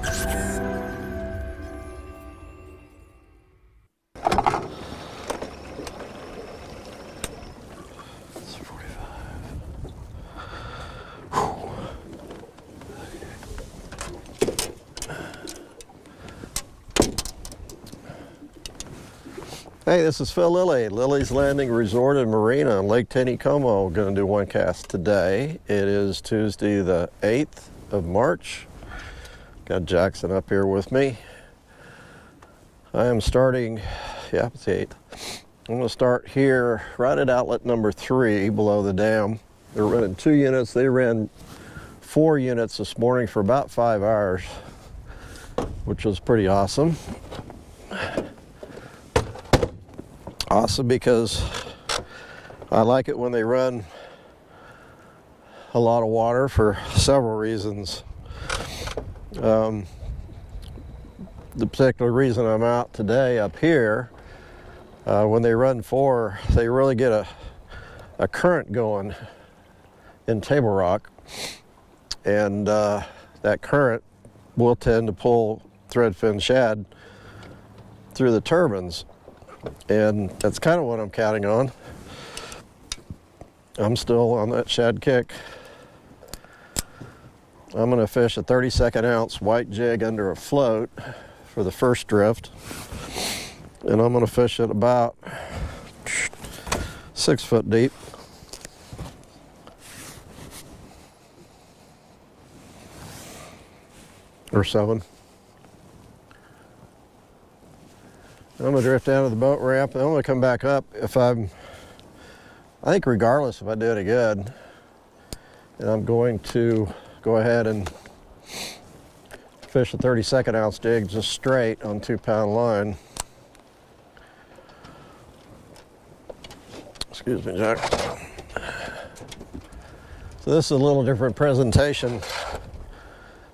Hey, this is Phil Lilley, Lilley's Landing Resort and Marina on Lake Taneycomo. Going to do one cast today. It is Tuesday the 8th of March. Got Jackson up here with me. I am starting, yeah, it's 8th. I'm going to start here right at outlet number 3 below the dam. They're running 2 units. They ran 4 units this morning for about 5 hours, which was pretty awesome. Awesome because I like it when they run a lot of water for several reasons. The particular reason I'm out today up here, when they run 4, they really get a current going in Table Rock, and that current will tend to pull threadfin shad through the turbines. And that's kind of what I'm counting on. I'm still on that shad kick. I'm going to fish a 32nd ounce white jig under a float for the first drift. And I'm going to fish it about 6 foot deep. Or 7. I'm going to drift down to the boat ramp, and I'm going to come back up I think regardless if I do any good. And I'm going to go ahead and fish a 32nd ounce jig just straight on 2-pound line. Excuse me, Jack. So this is a little different presentation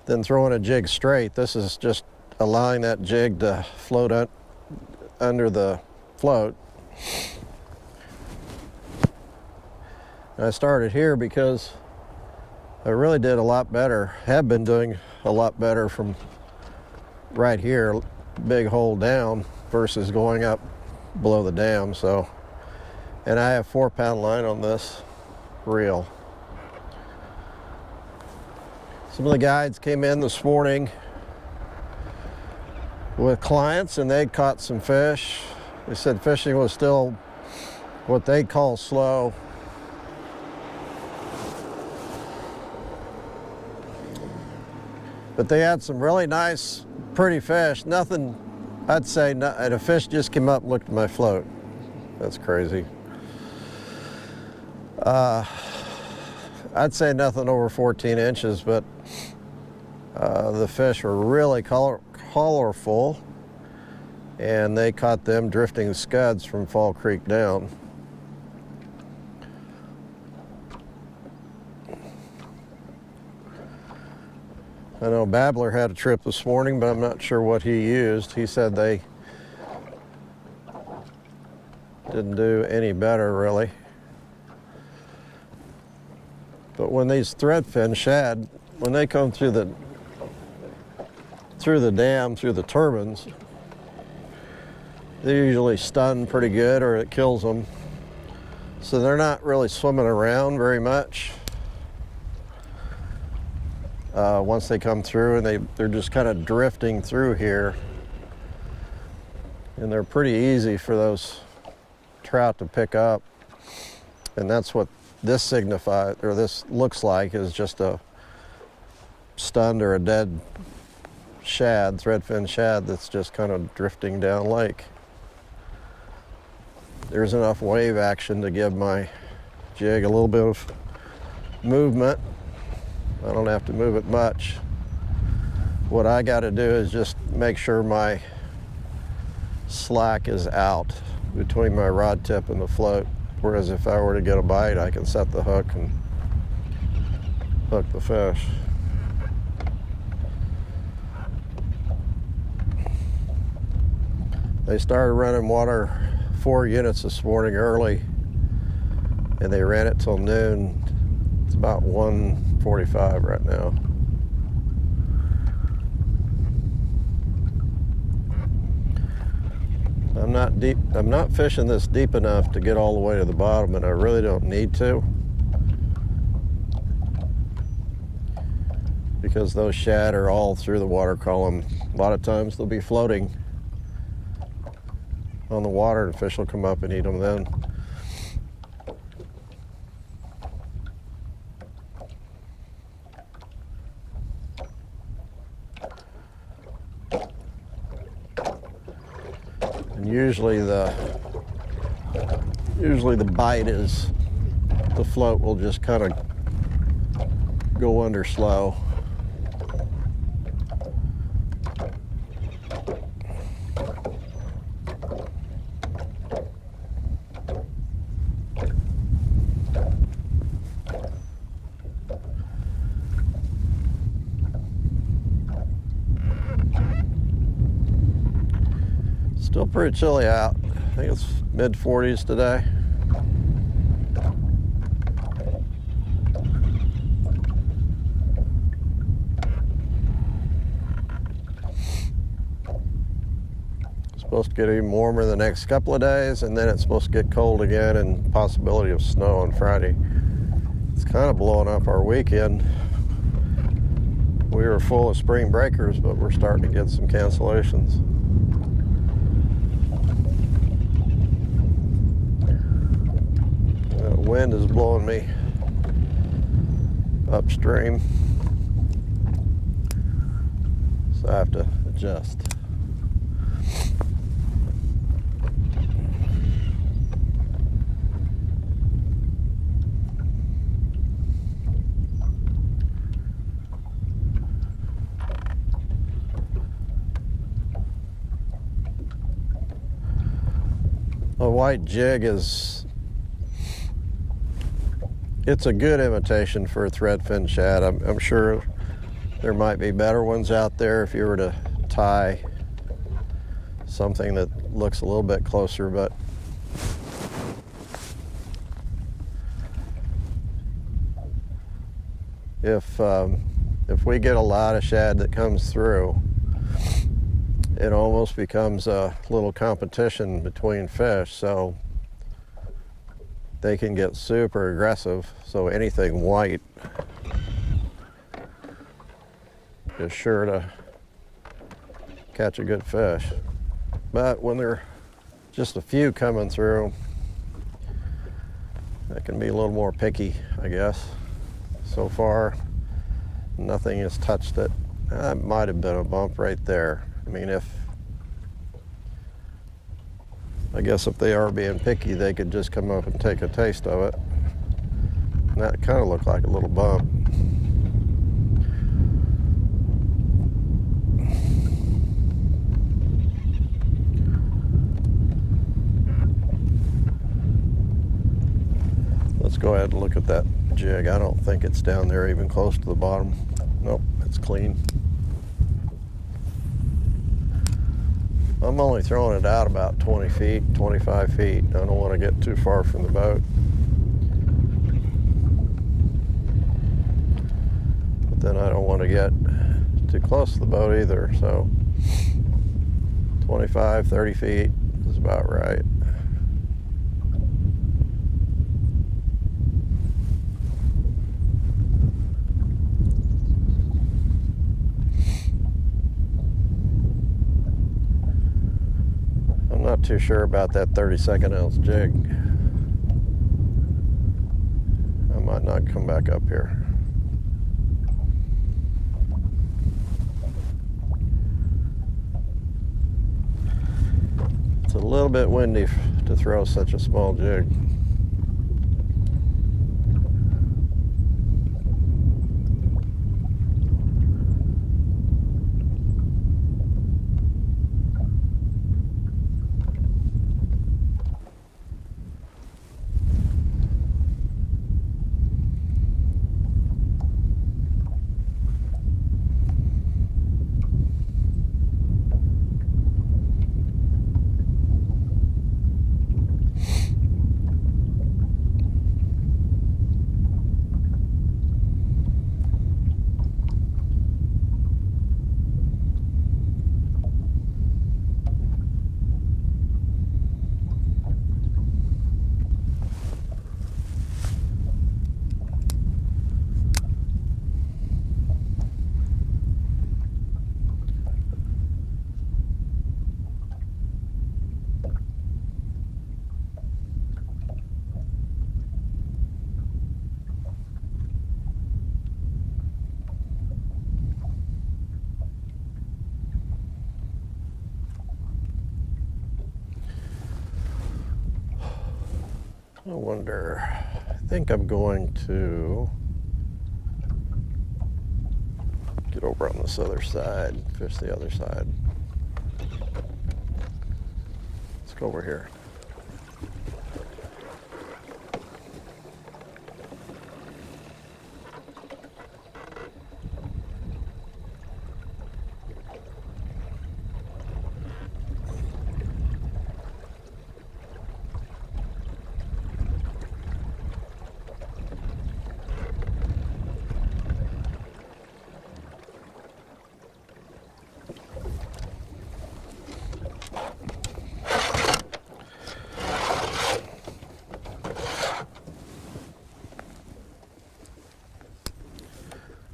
than throwing a jig straight. This is just allowing that jig to float under the float. And I started here because I really did a lot better, have been doing a lot better from right here, big hole down, versus going up below the dam. So, and I have 4-pound line on this reel. Some of the guides came in this morning with clients, and they caught some fish. They said fishing was still what they call slow. But they had some really nice, pretty fish. Nothing, I'd say, and a fish just came up and looked at my float. That's crazy. I'd say nothing over 14 inches, but the fish were really colorful, and they caught them drifting scuds from Fall Creek down. I know Babbler had a trip this morning, but I'm not sure what he used. He said they didn't do any better, really. But when these threadfin shad, when they come through the dam, through the turbines, they're usually stunned pretty good, or it kills them. So they're not really swimming around very much once they come through, and they're just kind of drifting through here. And they're pretty easy for those trout to pick up. And that's what this signifies, or this looks like, is just a stunned or a dead shad, threadfin shad, that's just kind of drifting down lake. There's enough wave action to give my jig a little bit of movement. I don't have to move it much. What I got to do is just make sure my slack is out between my rod tip and the float. Whereas if I were to get a bite, I can set the hook and hook the fish. They started running water 4 units this morning early, and they ran it till noon. It's about 1:45 right now. I'm not fishing this deep enough to get all the way to the bottom, and I really don't need to, because those shad are all through the water column. A lot of times they'll be floating on the water and fish will come up and eat them then. And usually the bite is, the float will just kind of go under slow. Still pretty chilly out. I think it's mid-40s today. It's supposed to get even warmer the next couple of days, and then it's supposed to get cold again, and possibility of snow on Friday. It's kind of blowing up our weekend. We were full of spring breakers, but we're starting to get some cancellations. Wind is blowing me upstream, so I have to adjust. A white jig it's a good imitation for a threadfin shad. I'm sure there might be better ones out there if you were to tie something that looks a little bit closer, but if we get a lot of shad that comes through, it almost becomes a little competition between fish, so they can get super aggressive. So anything white is sure to catch a good fish. But when there are just a few coming through, that can be a little more picky, I guess. So far, nothing has touched it. That might have been a bump right there. I mean, I guess if they are being picky, they could just come up and take a taste of it. And that kind of looked like a little bump. Let's go ahead and look at that jig. I don't think it's down there even close to the bottom. Nope, it's clean. I'm only throwing it out about 20 feet, 25 feet. I don't want to get too far from the boat. But then I don't want to get too close to the boat either. So 25, 30 feet is about right. Not too sure about that 32nd ounce jig. I might not come back up here. It's a little bit windy to throw such a small jig. I wonder, I think I'm going to get over on this other side, fish the other side. Let's go over here.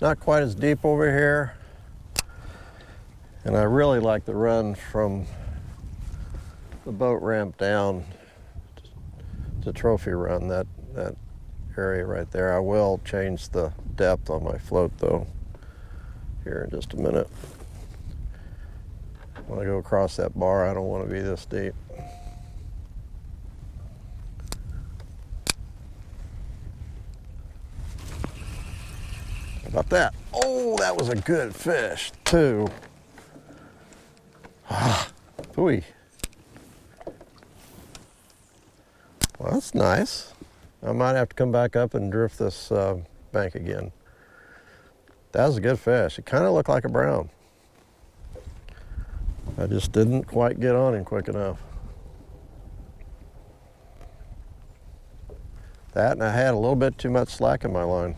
Not quite as deep over here, and I really like the run from the boat ramp down to trophy run, that area right there. I will change the depth on my float though here in just a minute. When I go across that bar, I don't want to be this deep. About that. Oh, that was a good fish too. Ah, ooey. Well, that's nice. I might have to come back up and drift this bank again. That was a good fish. It kind of looked like a brown. I just didn't quite get on him quick enough. That, and I had a little bit too much slack in my line.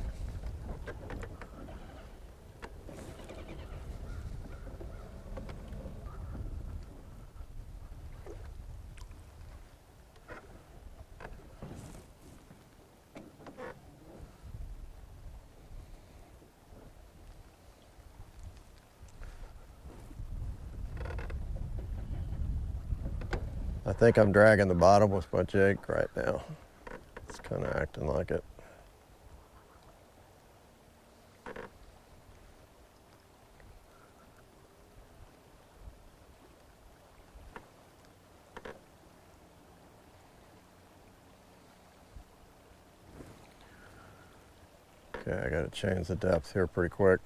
I think I'm dragging the bottom with my jig right now. It's kind of acting like it. Okay, I gotta change the depth here pretty quick.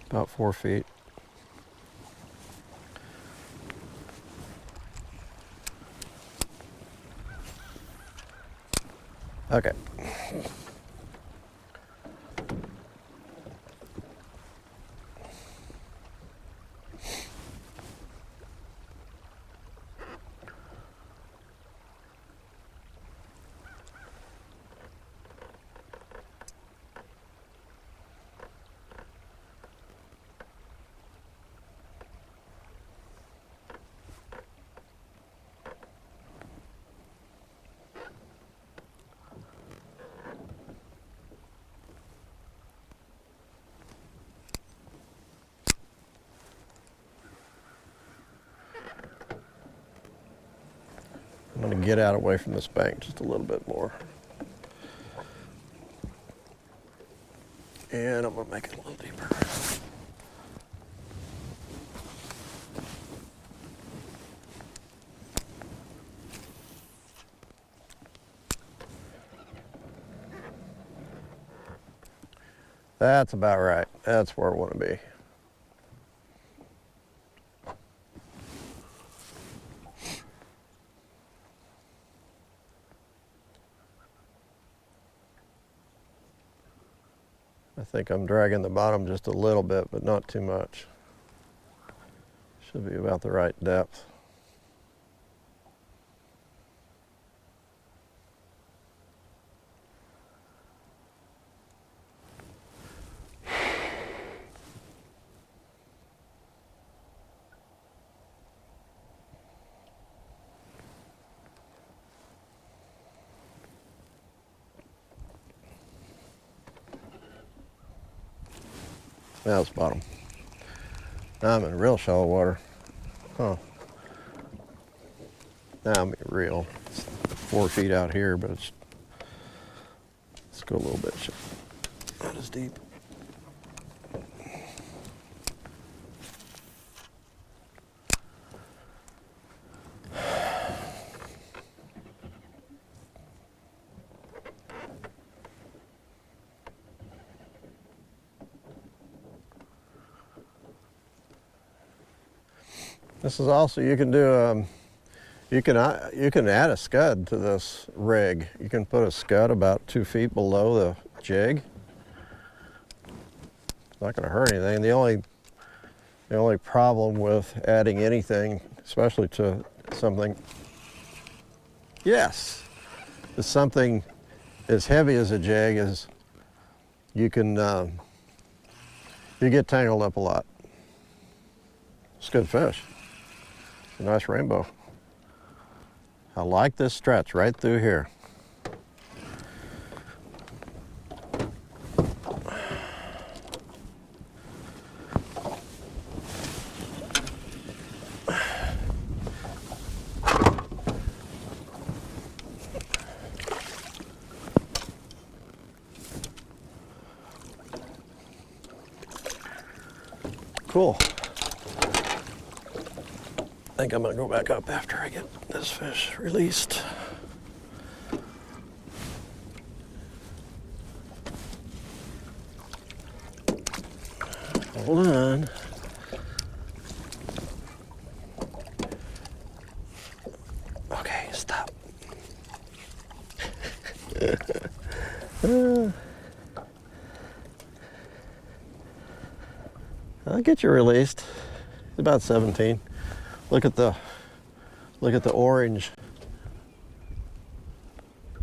About 4 feet. Okay. I'm going to get out away from this bank just a little bit more. And I'm going to make it a little deeper. That's about right. That's where I want to be. I think I'm dragging the bottom just a little bit, but not too much. Should be about the right depth. Now it's bottom. Now I'm in real shallow water. Huh. Now I'm in real. It's 4 feet out here, but let's go a little bit. Not as deep. This is also, you can do, you can add a scud to this rig. You can put a scud about 2 feet below the jig. It's not going to hurt anything. The only problem with adding anything, especially to something, yes, is something as heavy as a jig, is you can you get tangled up a lot. It's good fish. A nice rainbow. I like this stretch right through here. Cool. I think I'm gonna go back up after I get this fish released. Hold on. Okay, stop. I'll get you released. It's about 17. Look at the orange.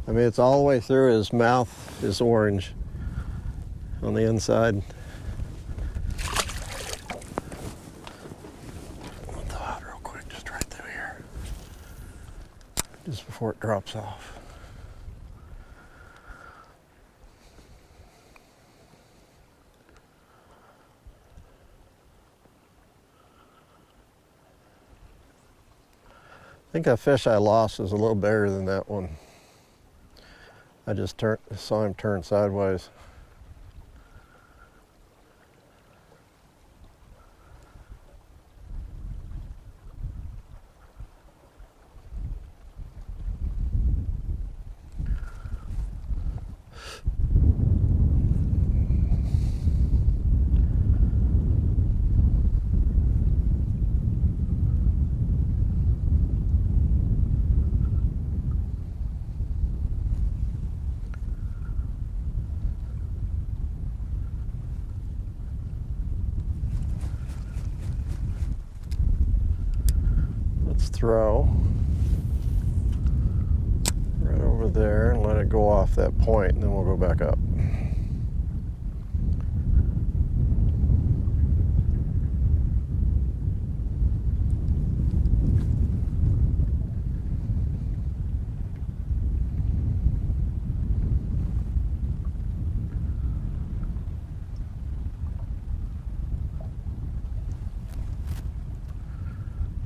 I mean, it's all the way through. His mouth is orange on the inside. I'll thaw out real quick, just right through here, just before it drops off. I think that fish I lost is a little bigger than that one. I just saw him turn sideways. Throw right over there and let it go off that point, and then we'll go back up.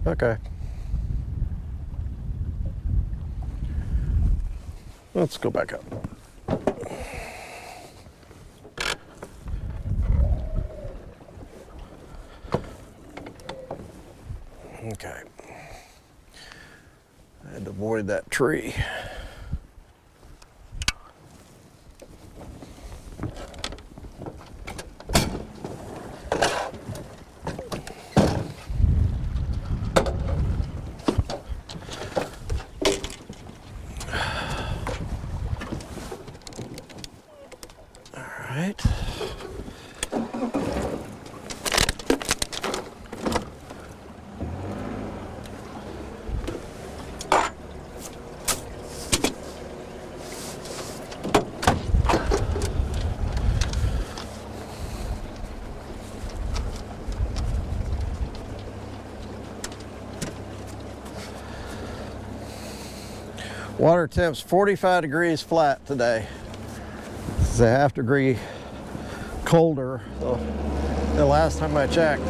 Okay. Let's go back up. Okay. I had to avoid that tree. Water temp's 45 degrees flat today. It's a half degree colder. So the last time I checked.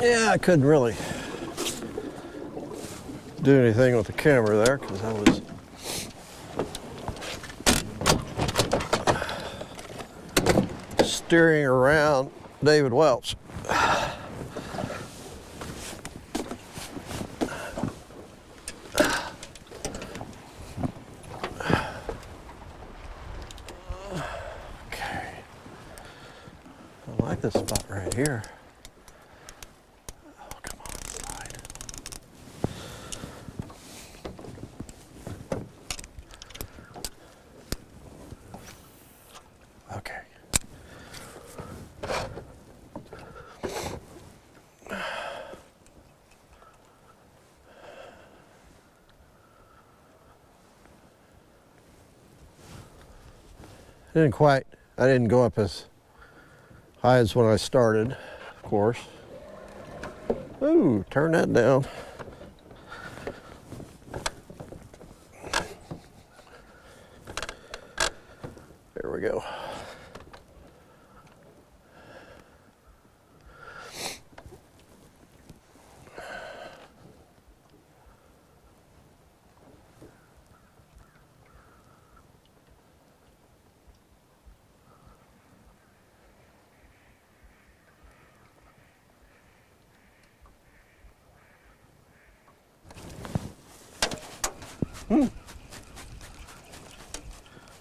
Yeah, I couldn't really do anything with the camera there because I was steering around David Welch. Okay, I like this spot right here. I didn't go up as high as when I started, of course. Ooh, turn that down. There we go.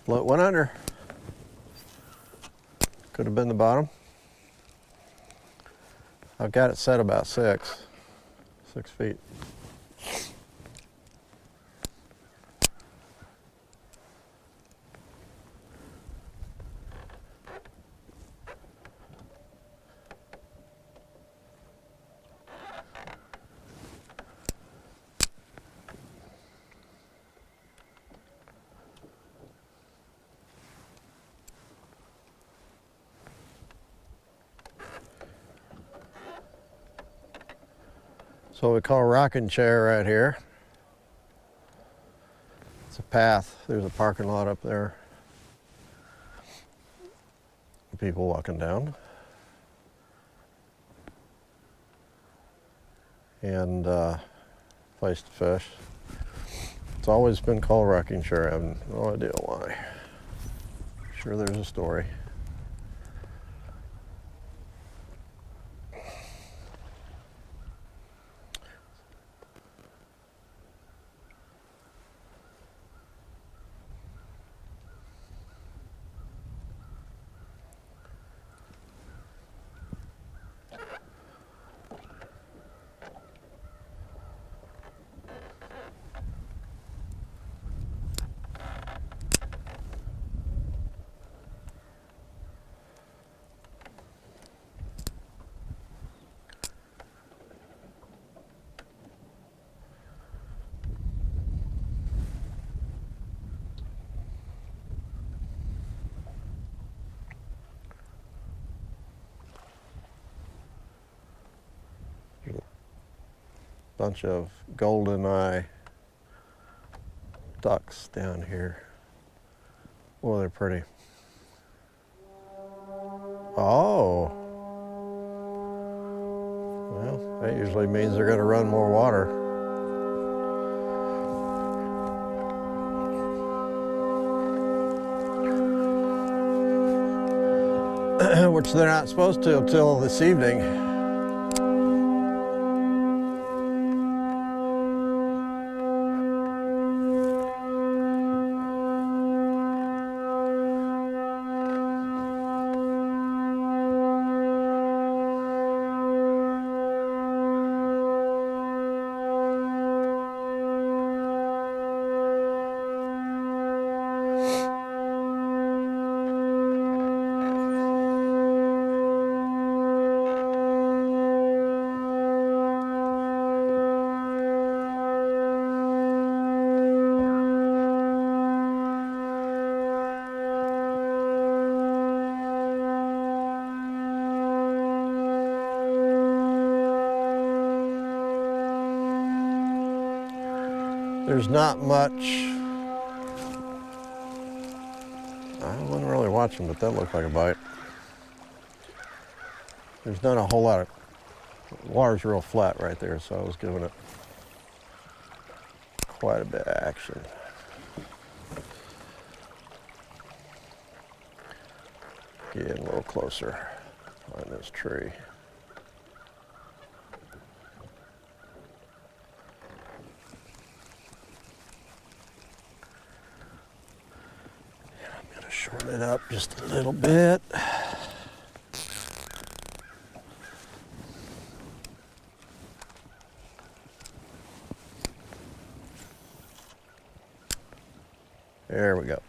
Float went under. Could have been the bottom. I've got it set about 6 feet. So what we call a rocking chair right here. It's a path. There's a parking lot up there. People walking down. And place to fish. It's always been called a rocking chair. I have no idea why. Sure there's a story. Bunch of golden eye ducks down here. Oh, they're pretty. Oh. Well, that usually means they're going to run more water. Which they're not supposed to until this evening. There's not much. I wasn't really watching, but that looked like a bite. There's not a whole lot of, water's real flat right there, so I was giving it quite a bit of action. Getting a little closer on this tree. Shorten it up just a little bit. There we go.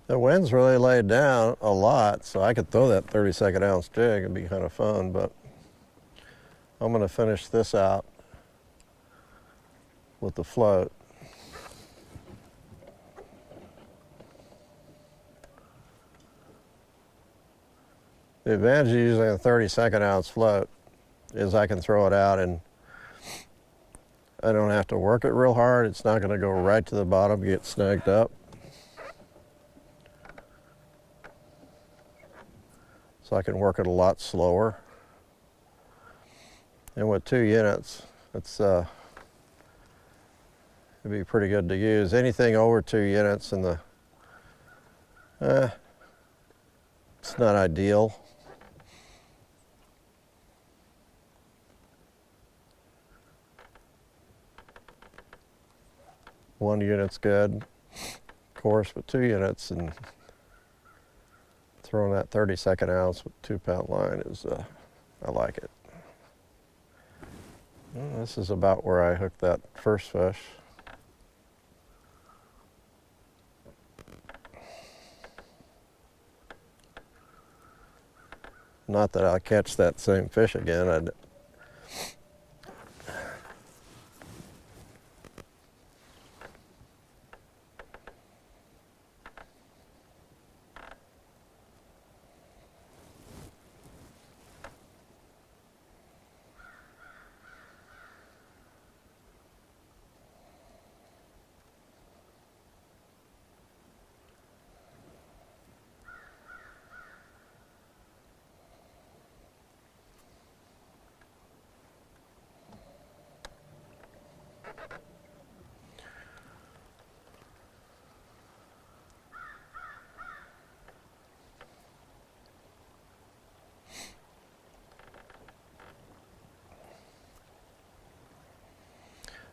The wind's really laid down a lot, so I could throw that 32nd ounce jig. It'd be kind of fun, but I'm going to finish this out with the float. The advantage of using a 32nd ounce float is I can throw it out and I don't have to work it real hard. It's not going to go right to the bottom, get snagged up. So I can work it a lot slower. And with 2 units, it'd be pretty good to use. Anything over 2 units in the, it's not ideal. One unit's good, of course, but 2 units and throwing that 32nd ounce with 2-pound line is, I like it. Well, this is about where I hooked that first fish. Not that I'll catch that same fish again.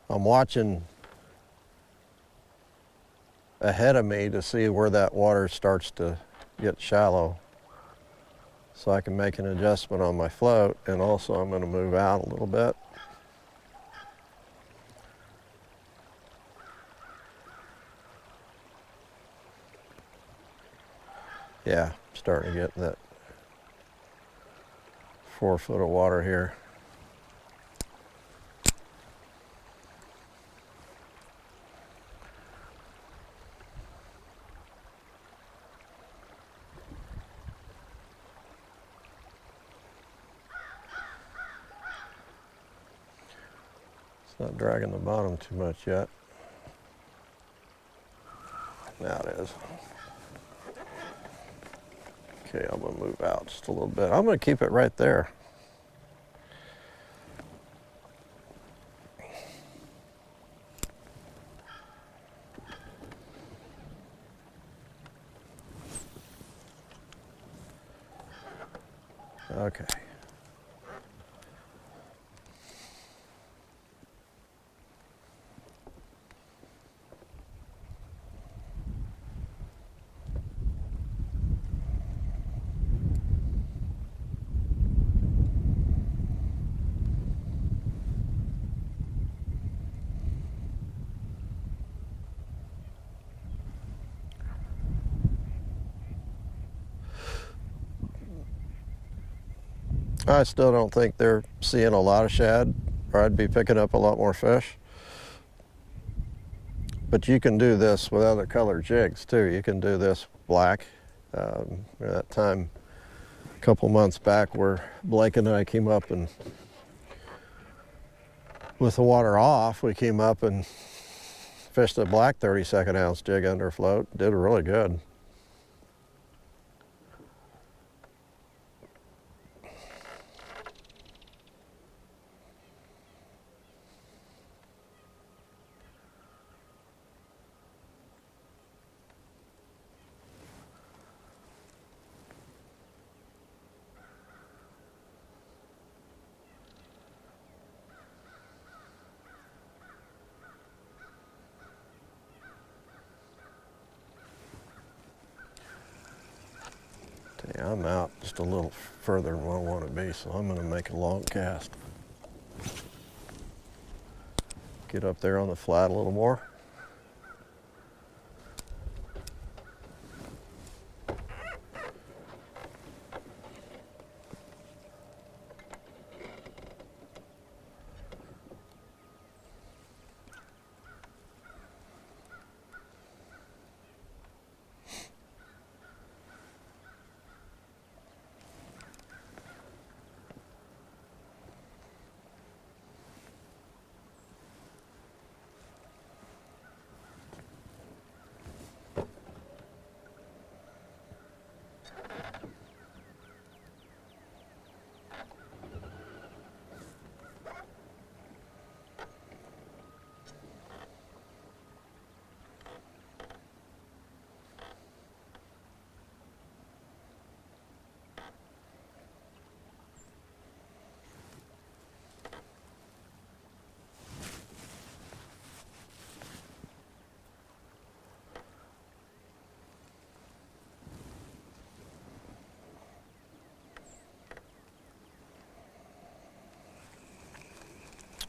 I'm watching ahead of me to see where that water starts to get shallow so I can make an adjustment on my float, and also I'm going to move out a little bit. Yeah, starting to get in that 4 foot of water here. It's not dragging the bottom too much yet. Now it is. Okay, I'm gonna move out just a little bit. I'm gonna keep it right there. Okay. I still don't think they're seeing a lot of shad, or I'd be picking up a lot more fish. But you can do this with other colored jigs too. You can do this black. That time, a couple months back, where Blake and I came up and with the water off, we came up and fished a black 32nd ounce jig under float. Did really good. Yeah, I'm out just a little further than where I want to be, so I'm going to make a long cast. Get up there on the flat a little more.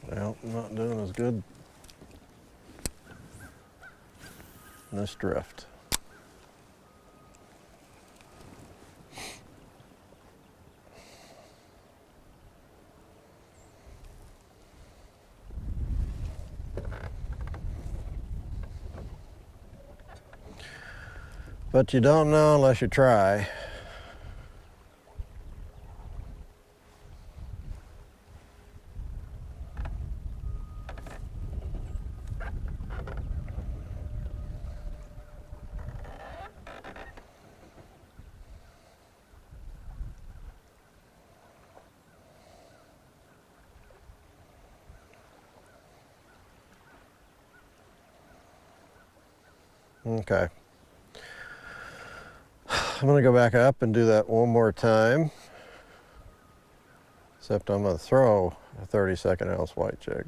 Well, I'm not doing as good in this drift. But you don't know unless you try. Okay. I'm going to go back up and do that one more time. Except I'm going to throw a 32nd ounce white jig.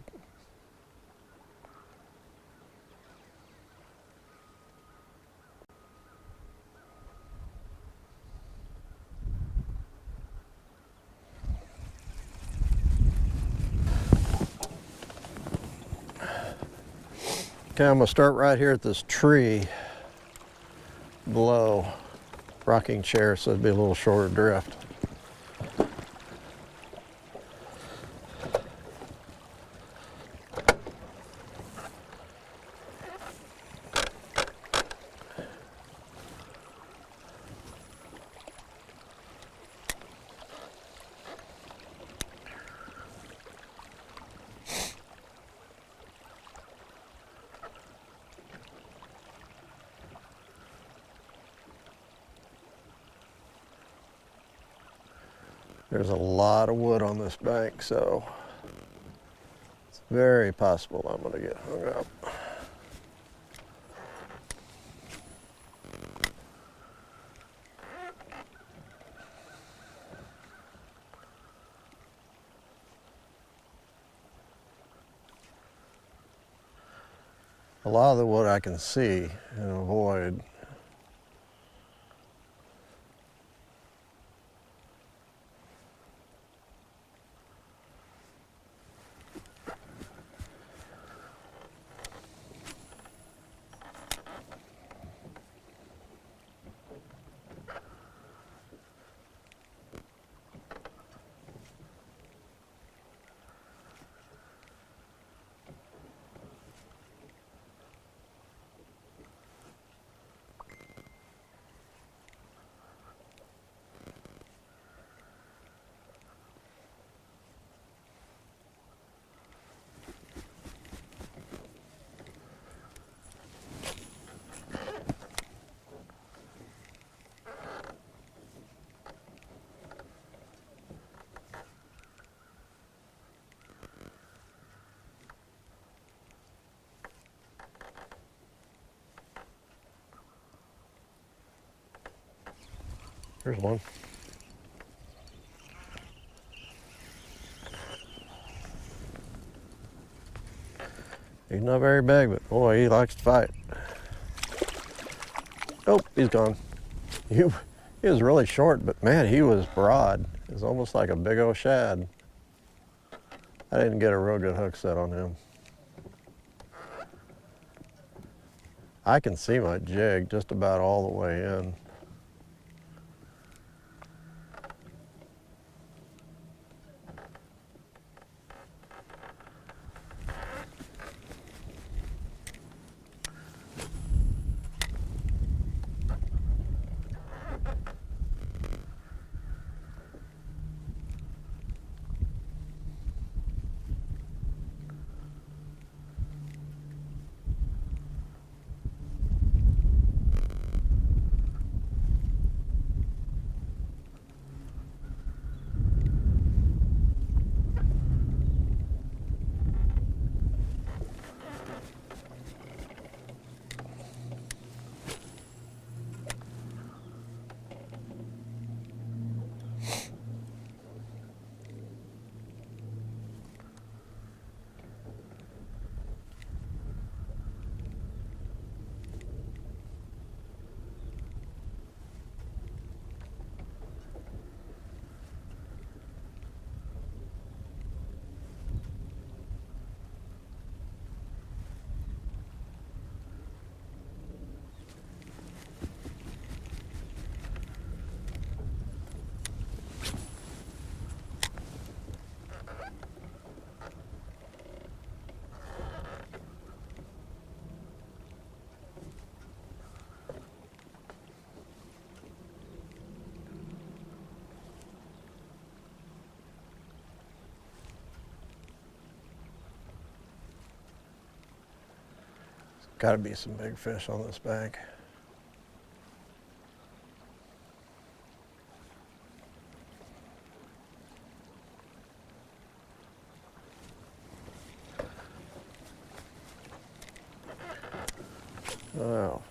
Okay, I'm going to start right here at this tree below rocking chair, so it'd be a little shorter drift. There's a lot of wood on this bank, so it's very possible I'm going to get hung up. A lot of the wood I can see and avoid. Here's one. He's not very big, but boy, he likes to fight. Oh, he's gone. He was really short, but man, he was broad. It was almost like a big old shad. I didn't get a real good hook set on him. I can see my jig just about all the way in. Got to be some big fish on this bank. Wow.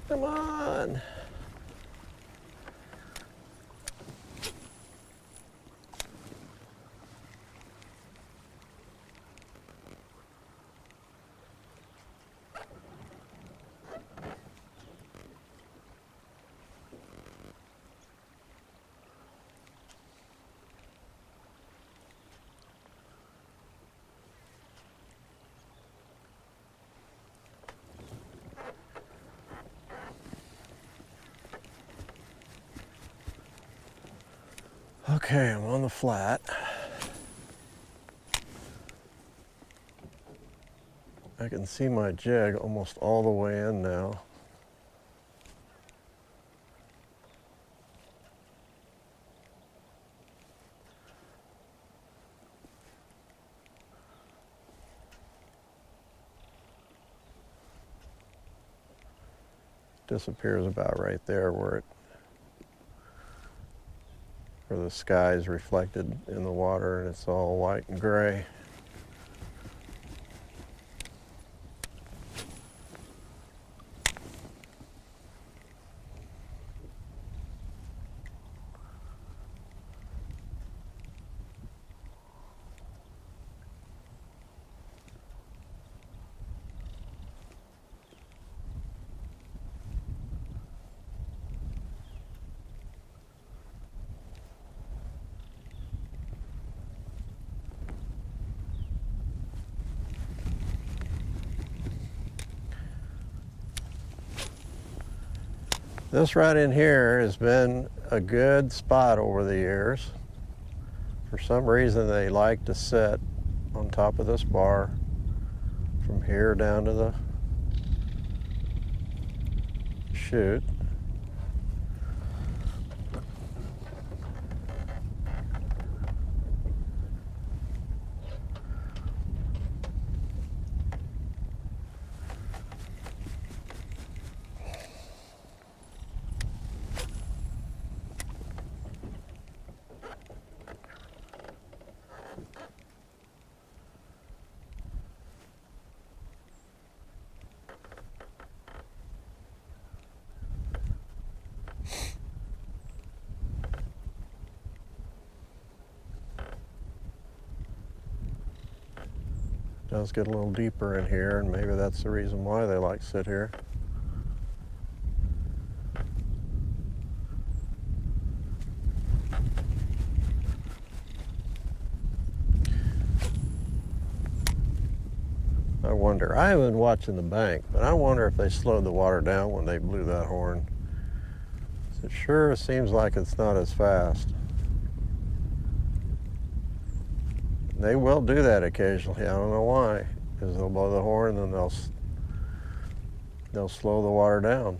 Come on. Okay, I'm on the flat. I can see my jig almost all the way in now. Disappears about right there where the sky is reflected in the water and it's all white and gray. This right in here has been a good spot over the years. For some reason they like to sit on top of this bar from here down to the chute. Does get a little deeper in here, and maybe that's the reason why they like to sit here. I wonder, I haven't been watching the bank, but I wonder if they slowed the water down when they blew that horn. It sure seems like it's not as fast. They will do that occasionally. I don't know why. Because they'll blow the horn and then they'll slow the water down.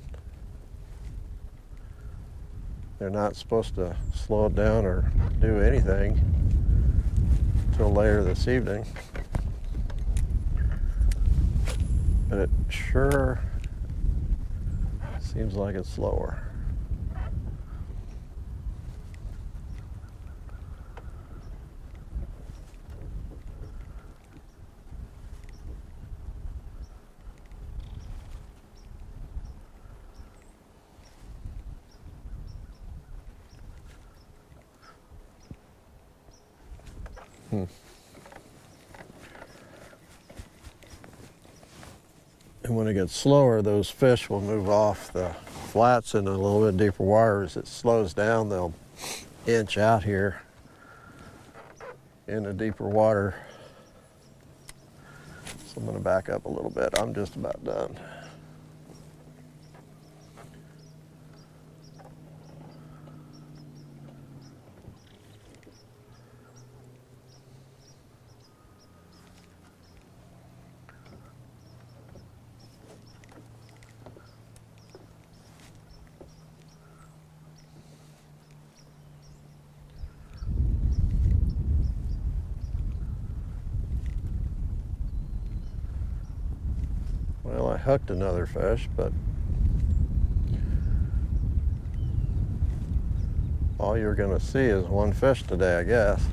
They're not supposed to slow it down or do anything until later this evening. But it sure seems like it's slower. And when it gets slower, those fish will move off the flats into a little bit deeper water. As it slows down, they'll inch out here into deeper water. So I'm going to back up a little bit. I'm just about done. Well, I hooked another fish, but all you're going to see is one fish today, I guess.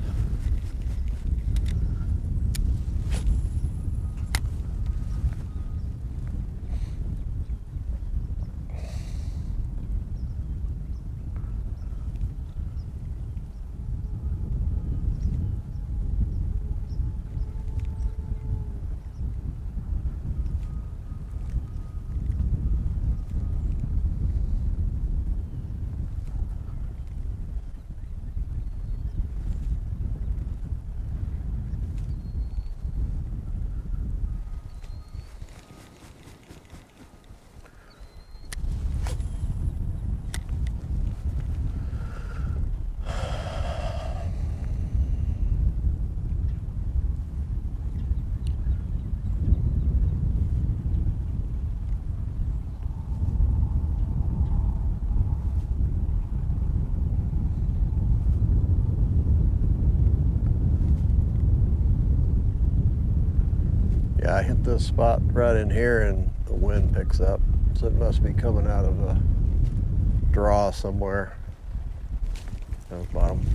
Yeah, I hit this spot right in here and the wind picks up. So it must be coming out of a draw somewhere down the bottom.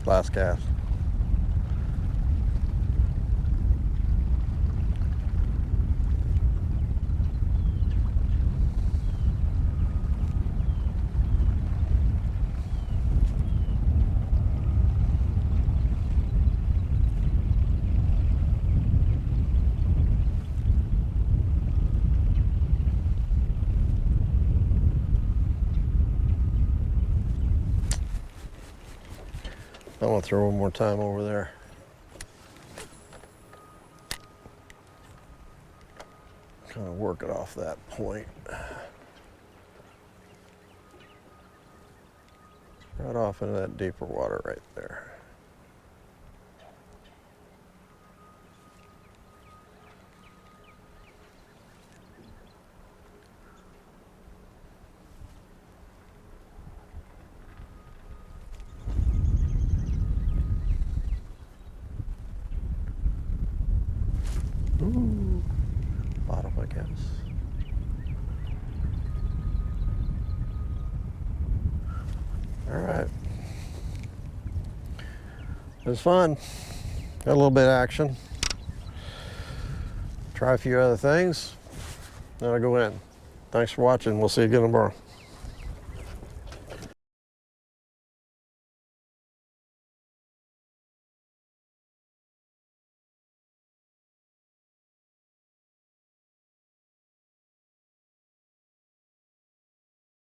Last cast. I want to throw one more time over there. Kind of work it off that point. Right off into that deeper water right there. Ooh, bottom, I guess. All right. It was fun. Got a little bit of action. Try a few other things. Then I'll go in. Thanks for watching. We'll see you again tomorrow.